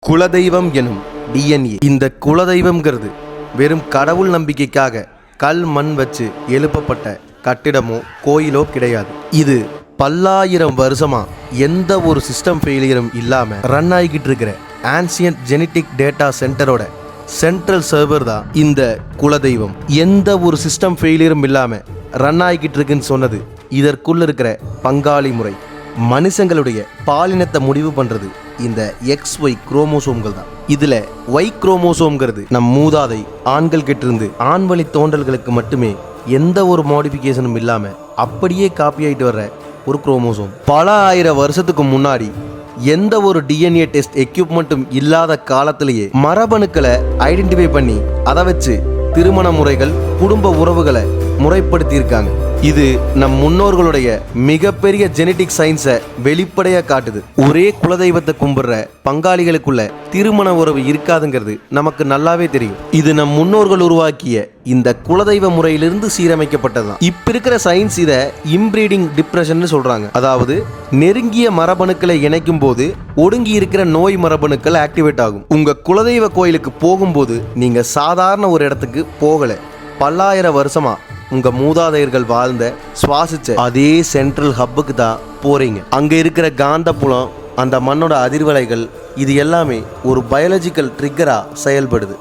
குலதெய்வம் எனும் டிஎன்ஏ. இந்த குலதெய்வம்ங்கிறது வெறும் கடவுள் நம்பிக்கைக்காக கல் மண் வச்சு எழுப்பப்பட்ட கட்டிடமோ கோயிலோ கிடையாது. இது பல்லாயிரம் வருஷமா எந்த ஒரு சிஸ்டம் ஃபெயிலியரும் இல்லாம ரன் ஆகிக்கிட்டு இருக்கிற ஆன்சியன்ட் ஜெனட்டிக் டேட்டா சென்டரோட சென்ட்ரல் சர்வர் தான் இந்த குலதெய்வம். எந்த ஒரு சிஸ்டம் ஃபெயிலியரும் இல்லாம ரன் ஆகிக்கிட்டு இருக்குன்னு சொன்னது இதற்குள்ள இருக்கிற பங்காளி முறை. மனுஷங்களுடைய பாலினத்தை முடிவு பண்றது இந்த XY குரோமோசோம்கள் தான். இதுல Y குரோமோசோம்ங்கிறது நம் மூதாதை ஆண்கள் கிட்டிருந்து ஆண்வழி தோன்றல்களுக்கு மட்டுமே எந்த ஒரு மாடிஃபிகேஷனும் இல்லாம அப்படியே காப்பி ஆயிட்டு வர்ற ஒரு குரோமோசோம். பல ஆயிரம் வருஷத்துக்கு முன்னாடி எந்த ஒரு டிஎன்ஏ டெஸ்ட் எக்யூப்மெண்ட்டும் இல்லாத காலத்திலேயே மரபணுக்களை ஐடென்டிஃபை பண்ணி அதை வச்சு திருமண முறைகள் குடும்ப உறவுகளை முறைப்படுத்தி இருக்காங்க. இது நம் முன்னோர்களுடைய மிகப்பெரிய ஜெனட்டிக் சயின்ஸை வெளிப்படையா காட்டுது. ஒரே குலதெய்வத்தை கும்பிடுற பங்காளிகளுக்குள்ள திருமண உறவு இருக்காதுங்கிறது நமக்கு நல்லாவே தெரியும். இது நம் முன்னோர்கள் உருவாக்கிய இந்த குலதெய்வ முறையிலிருந்து சீரமைக்கப்பட்டதுதான். இப்ப இருக்கிற சயின்ஸ் இதை இம்பிரீடிங் டிப்ரெஷன் சொல்றாங்க. அதாவது நெருங்கிய மரபணுக்களை இணைக்கும் போது ஒடுங்கி இருக்கிற நோய் மரபணுக்கள் ஆக்டிவேட் ஆகும். உங்க குலதெய்வ கோயிலுக்கு போகும்போது நீங்க சாதாரண ஒரு இடத்துக்கு போகல, பல்லாயிரம் வருஷமா உங்க மூதாதையர்கள் வாழ்ந்த சுவாசிச்ச அதே சென்ட்ரல் ஹப்புக்கு தான் போறீங்க. அங்க இருக்கிற காந்த புலம், அந்த மண்ணோட அதிர்வலைகள், இது எல்லாமே ஒரு பயாலஜிக்கல் ட்ரிக்கரா செயல்படுது.